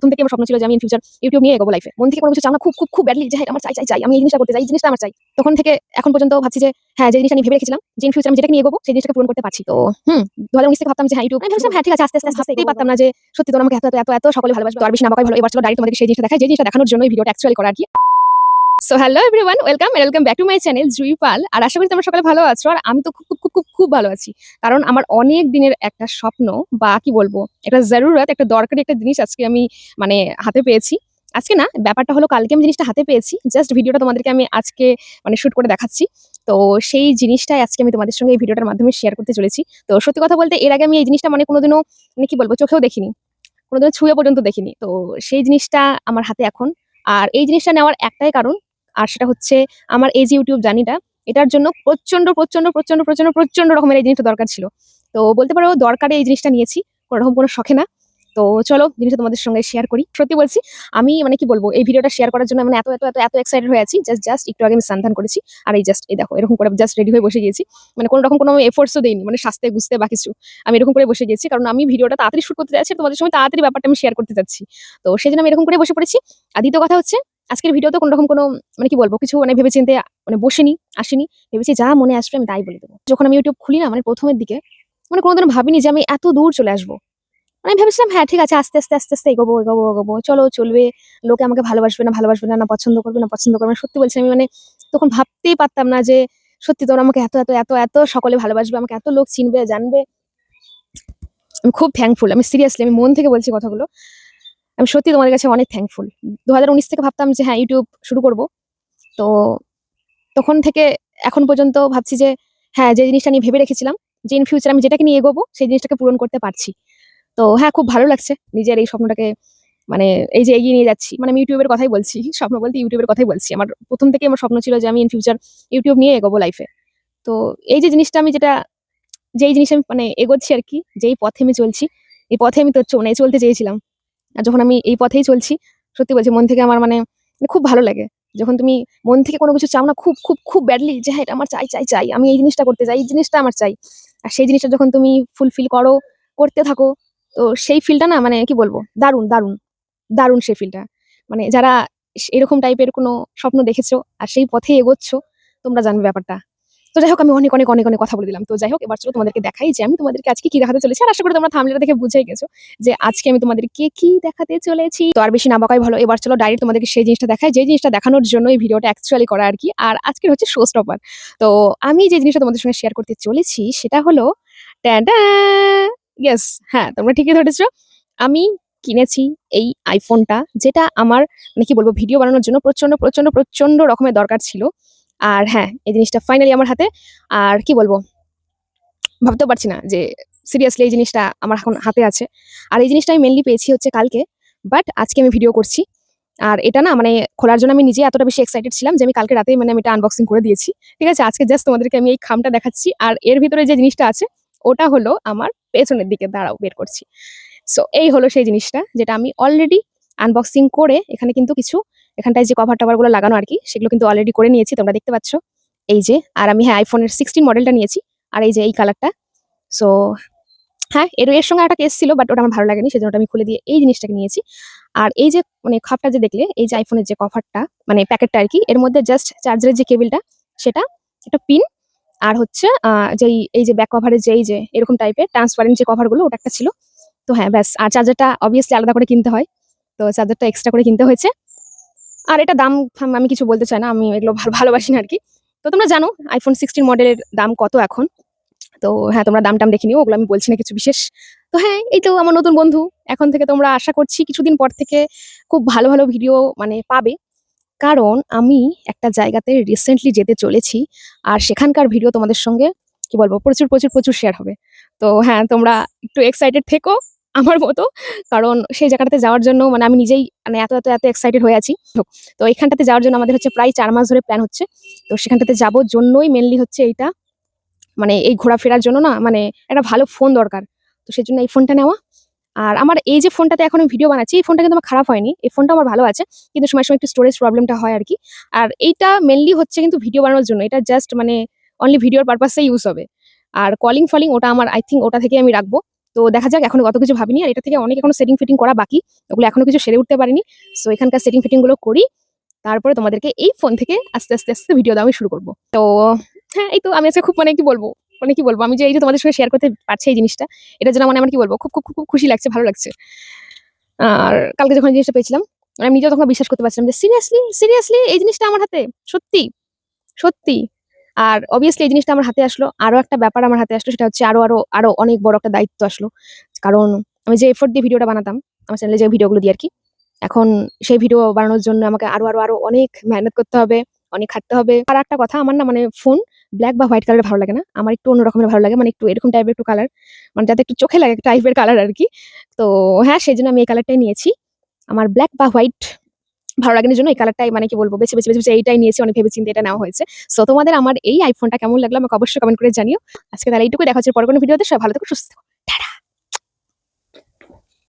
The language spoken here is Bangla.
প্রথম থেকে আমার স্বপ্ন ছিল যে আমি ইন ফিউচার ইউটিউব নিয়ে এগোবো লাইফে। মন থেকে কোনো কিছু চাও না খুব খুব খুব ব্যাডলি যে হ্যাঁ, আমার চাই। আমি এই জিনিসটা করতে চাই, এই জিনিসটা আমার চাই। তখন থেকে এখন পর্যন্ত ভাবছি যে হ্যাঁ, যে জিনিসটা আমি ভেবে রেখেছিলাম যে ইন ফিউচার আমি যেটাকে নিয়ে এগোবো সেই জিনিসটাকে পূরণ করতে পারছি। তো 2019 থেকে ভাবতাম যে হ্যাঁ, ইউটিউব আমি ভেবেছিলাম হ্যাঁ, ঠিক আছে আস্তে ভাবতেই পারতাম না যে সত্যি তোমরা আমাকে এত সকলে ভালোবাসবে। তো আর বেশি না বকাই ভালো। এবার চলো ডাইরেক্ট তোমাদেরকে সেই জিনিসটা দেখাই, যে জিনিসটা দেখানোর জন্য এই ভিডিওটা অ্যাকচুয়ালি করা আরকি। So hello everyone, welcome back to my channel Jui Pal. আর আশা করি তোমরা সকালে ভালো আছো। আর আমি তো খুব ভালো আছি। কারণ আমার অনেক দিনের একটা স্বপ্ন বা কি বলবো, একটা জরুরত, একটা দরকারি একটা জিনিস আজকে আমি মানে হাতে পেয়েছি। আজকে না, ব্যাপারটা হলো কালকে আমি জিনিসটা হাতে পেয়েছি। জাস্ট ভিডিওটা তোমাদেরকে আমি আজকে মানে শুট করে দেখাচ্ছি। তো সেই জিনিসটাই আজকে আমি তোমাদের সঙ্গে এই ভিডিওটার মাধ্যমে শেয়ার করতে চলেছি। তো সত্যি কথা বলতে এর আগে আমি এই জিনিসটা মানে কোনোদিনও মানে কি বলবো, চোখেও দেখিনি। কোনোদিনও ছুঁয়ে পর্যন্ত দেখিনি। তো সেই জিনিসটা আমার হাতে এখন। আর এই জিনিসটা নেওয়ার একটাই কারণ, আর সেটা হচ্ছে আমার এই যে ইউটিউব জার্নিটা, এটার জন্য প্রচন্ড রকমের এই জিনিসটা দরকার ছিল। তো বলতে পারো দরকারে এই জিনিসটা নিয়েছি, কোনোরকম কোনো শখে না। তো চলো জিনিসটা তোমাদের সঙ্গে শেয়ার করি। সত্যি বলছি, আমি মানে কি বলবো, এই ভিডিওটা শেয়ার করার জন্য মানে এত এক্সাইটেড হয়ে আছি। জাস্ট একটু আগে আমি স্নান করেছি। আর এই দেখো এরকম করে জাস্ট রেডি হয়ে বসে গিয়েছি। মানে কোনো রকম কোনো এফোর্টসও দেইনি, মানে সাজতে গুছতে বা কিছু। আমি এরকম করে বসে গেছি কারণ আমি ভিডিওটা তাড়াতাড়ি শুট করতে চাচ্ছি, তোমাদের সঙ্গে তাড়াতাড়ি ব্যাপারটা আমি শেয়ার করতে চাচ্ছি। তো সেজন্য আমি এরকম করে বসে পড়েছি। আর দ্বিতীয় কথা হচ্ছে, আজকের ভিডিওতে কোনোরকম কোনো মানে কি বলবো, কিছু মানে ভেবেচিন্তে মানে আসিনি। ভেবেছি যা মনে আসবে আমি তাই বলে দেবো। যখন আমি ইউটিউব খুলি না, মানে প্রথমের দিকে মানে কোনোদিনও ভাবিনি যে আমি এত দূর চলে আসবো। মানে আমি ভেবেছিলাম হ্যাঁ, ঠিক আছে আস্তে এগোবো। চলো চলবে। লোকে আমাকে ভালোবাসবে না পছন্দ করবে না পছন্দ করবে না। সত্যি বলছি, আমি মানে তখন ভাবতেই পারতাম না যে সত্যি তোমরা আমাকে এত সকলে ভালোবাসবে, আমাকে এত লোক চিনবে, জানবে। আমি খুব থ্যাঙ্কফুল। আমি সিরিয়াসলি আমি মন থেকে বলছি কথাগুলো। আমি সত্যি তোমাদের কাছে অনেক থ্যাঙ্কফুল। 2019 থেকে ভাবতাম যে হ্যাঁ, ইউটিউব শুরু করব। তো তখন থেকে এখন পর্যন্ত ভাবছি যে হ্যাঁ, যে জিনিসটা নিয়ে ভেবে রেখেছিলাম যে ইন ফিউচার আমি যেটাকে নিয়ে এগোবো সেই জিনিসটাকে পূরণ করতে পারছি। তো হ্যাঁ, খুব ভালো লাগছে নিজের এই স্বপ্নটাকে মানে এই যে এগিয়ে নিয়ে যাচ্ছি। মানে আমি ইউটিউবের কথাই বলছি। স্বপ্ন বলতে ইউটিউবের কথাই বলছি। আমার প্রথম থেকেই আমার স্বপ্ন ছিল যে আমি ইন ফিউচার ইউটিউব নিয়ে এগোবো লাইফে। তো এই যে জিনিসটা আমি যেই জিনিস আমি মানে এগোচ্ছি আরকি, যেই পথে আমি চলছি, এই পথে আমি তো মানে চলতে চেয়েছিলাম। আর যখন আমি এই পথেই চলছি, সত্যি বলছি মন থেকে আমার মানে খুব ভালো লাগে। যখন তুমি মন থেকে কোনো কিছু চাও না খুব ব্যাডলি যে হ্যাঁ, এটা আমার চাই। আমি এই জিনিসটা করতে চাই, এই জিনিসটা আমার চাই। আর সেই জিনিসটা যখন তুমি ফুলফিল করো, করতে থাকো, তো সেই ফিলটা না মানে কি বলবো, দারুণ সেই ফিলটা। মানে যারা এরকম টাইপের কোনো স্বপ্ন দেখেছো আর সেই পথেই এগোচ্ছ, তোমরা জানবে ব্যাপারটা। তো যাই হোক, আমি অনেক কথা বলে দিলাম। তো যাই হোক, এবার চলো তোমাদেরকে দেখাই যে আমি তোমাদেরকে আজকে কি দেখাতে চলেছি। আর আশা করি তোমরা থাম্বনেলটা দেখে বুঝেই গেছো যে আজকে আমি তোমাদেরকে কি দেখাতে চলেছি। তো আর বেশি না বকাই ভালো। এবার চলো ডাইরেক্ট তোমাদেরকে সেই জিনিসটা দেখাই, যে জিনিসটা দেখানোর জন্য এই ভিডিওটা অ্যাকচুয়ালি করা আরকি। আর আজকের হচ্ছে শো স্টপার। তো আমি যে জিনিসটা তোমাদের সঙ্গে শেয়ার করতে চলেছি সেটা হলো ট্যাডা! ইয়েস, হ্যাঁ, তোমরা ঠিকই ধরেছো। আমি কিনেছি এই আইফোনটা, যেটা আমার মানে কি বলবো, ভিডিও বানানোর জন্য প্রচন্ড রকমের দরকার ছিল। আর হ্যাঁ, এই জিনিসটা ফাইনালি আমার হাতে। আর কি বলবো, ভাবতেও পারছি না যে সিরিয়াসলি এই জিনিসটা আমার এখন হাতে আছে। আর এই জিনিসটা আমি মেইনলি পেয়েছি হচ্ছে কালকে। বাট আজকে আমি ভিডিও করছি। আর এটা না মানে খোলার জন্য আমি নিজে এতটা বেশি এক্সাইটেড ছিলাম যে আমি কালকে রাতেই মানে আমি এটা আনবক্সিং করে দিয়েছি। ঠিক আছে? আজকে জাস্ট তোমাদেরকে আমি এই খামটা দেখাচ্ছি। আর এর ভিতরে যে জিনিসটা আছে ওটা হলো আমার পেছনের দিকে, দাঁড়াও বের করছি। সো এই হলো সেই জিনিসটা যেটা আমি অলরেডি আনবক্সিং করে এখানে কিন্তু কিছু এখানটায় যে কভার-টভার গুলো লাগানো আরকি, সেগুলো কিন্তু অলরেডি করে নিয়েছি। তোমরা দেখতে পাচ্ছ। এই যে, আর আমি হ্যাঁ, iPhone এর 16 মডেলটা নিয়েছি। আর এই যে এই কালারটা। সো হ্যাঁ, এর সঙ্গে একটা কেস ছিল, বাট ওটা আমার ভালো লাগেনি। সেজন্য ওটা আমি খুলে দিয়ে এই জিনিসটাকে নিয়েছি। আর এই যে মানে খাপটা যে দেখলে, এই যে iPhone এর যে কভারটা মানে প্যাকেটটা আরকি, এর মধ্যে জাস্ট চার্জারের যে কেবলটা সেটা, একটা পিন, আর হচ্ছে এই যে ব্যাক কভারের যে এই যে এরকম টাইপের ট্রান্সপারেন্ট যে কভারগুলো, ওটা একটা ছিল। তো হ্যাঁ, ব্যাস। আর চার্জারটা অবভিয়াসলি আলাদা করে কিনতে হয়। তো চার্জারটা এক্সট্রা করে কিনতে হয়েছে। আর এটা দাম ফাম আমি কিছু বলতে চাই না। আমি এগুলো ভালোবাসি না আরকি। তো তোমরা জানো iPhone 16 মডেলের দাম কত এখন। তো হ্যাঁ, তোমরা দাম-টাম দেখে নিও। ওগুলো আমি বলছি না কিছু বিশেষ। তো হ্যাঁ, এই তো আমার নতুন বন্ধু। এখন থেকে তোমরা আশা করছি কিছুদিন পর থেকে খুব ভালো ভিডিও মানে পাবে। কারণ আমি একটা জায়গাতে রিসেন্টলি যেতে চলেছি। আর সেখানকার ভিডিও তোমাদের সঙ্গে কি বলবো, প্রচুর শেয়ার হবে। তো হ্যাঁ, তোমরা একটু এক্সাইটেড থেকো আমার মতো। কারণ সেই জায়গাটাতে যাওয়ার জন্য মানে আমি নিজেই মানে এত এক্সাইটেড হয়ে আছি। তো এখানটাতে যাওয়ার জন্য আমাদের হচ্ছে প্রায় ৪ মাস ধরে প্ল্যান হচ্ছে। তো সেখানটাতে যাবো জন্যই মেইনলি হচ্ছে এইটা। মানে এই ঘোরাফেরার জন্য না মানে একটা ভালো ফোন দরকার। তো সেজন্য এই ফোনটা নেওয়া। আর আমার এই যে ফোনটাতে এখন আমি ভিডিও বানাচ্ছি, এই ফোনটা কিন্তু আমার খারাপ হয়নি। এই ফোনটা আমার ভালো আছে। কিন্তু সময় একটু স্টোরেজ প্রবলেমটা হয় আরকি। আর এইটা মেইনলি হচ্ছে কিন্তু ভিডিও বানানোর জন্য। এটা জাস্ট মানে অনলি ভিডিওর পারপাস এ ইউজ হবে। আর কলিং-ফলিং ওটা আমার আই থিংক ওটা থেকেই আমি রাখবো। তো দেখা যাক, এখনো অত কিছু ভাবিনি। আর এটা থেকে অনেক এখনো সেটিং ফিটিং করা বাকি, ওগুলো এখনো কিছু সেরে উঠতে পারিনি। সো এখানকার সেটিং ফিটিং গুলো করি, তারপরে তোমাদেরকে এই ফোন থেকে আস্তে আস্তে আস্তে ভিডিও দেওয়া আমি শুরু করবো। তো হ্যাঁ, এই তো আমি আজকে খুব কি বলবো, আমি যে এই যে তোমাদের সঙ্গে শেয়ার করতে পারছি এই জিনিসটা, এটা যেন মানে আমার কি বলবো, খুব খুব খুব খুব খুশি লাগছে, ভালো লাগছে। আর কালকে যখন এই জিনিসটা পেয়েছিলাম, আমি নিজেও তখন বিশ্বাস করতে পারছিলাম যে সিরিয়াসলি সিরিয়াসলি এই জিনিসটা আমার হাতে, সত্যি সত্যি। আর অবভিয়াসলি এই জিনিসটা আমার হাতে আসলো, আরো একটা ব্যাপার আমার হাতে আসলো, সেটা হচ্ছে আরো আরো আরো অনেক বড় একটা দায়িত্ব আসলো। কারণ আমি যে এফোর্ট দিয়ে ভিডিওটা বানাতাম, আমার চ্যানেলে যে ভিডিওগুলো দিই আরকি, এখন সেই ভিডিও বানানোর জন্য আমাকে আরো আরো আরো অনেক মেহনত করতে হবে, অনেক খাটতে হবে। আর একটা কথা, আমার না মানে ফোন ব্ল্যাক বা হোয়াইট কালারের ভালো লাগে না। আমার একটু অন্য রকমের ভালো লাগে, মানে একটু এরকম টাইপের একটু কালার, মানে যাতে একটু চোখে লাগে টাইপের কালার আরকি। তো হ্যাঁ, সেজন্য আমি এই কালারটাই নিয়েছি। আমার ব্ল্যাক বা হোয়াইট ভালো লাগানোর জন্য এই কালারটাই মানে কি বলবো, বেছে এইটাই নিয়েছি। অনেক ভেবে-চিন্তে এটা নেওয়া হয়েছে। সো তোমাদের আমার এই iPhone টা কেমন লাগলো আমাকে অবশ্যই কমেন্ট করে জানিও। আজকে তাহলে এইটুকুই, দেখা হচ্ছে পরের কোনো ভিডিওতে। সবাই ভালো থেকো, সুস্থ থেকো।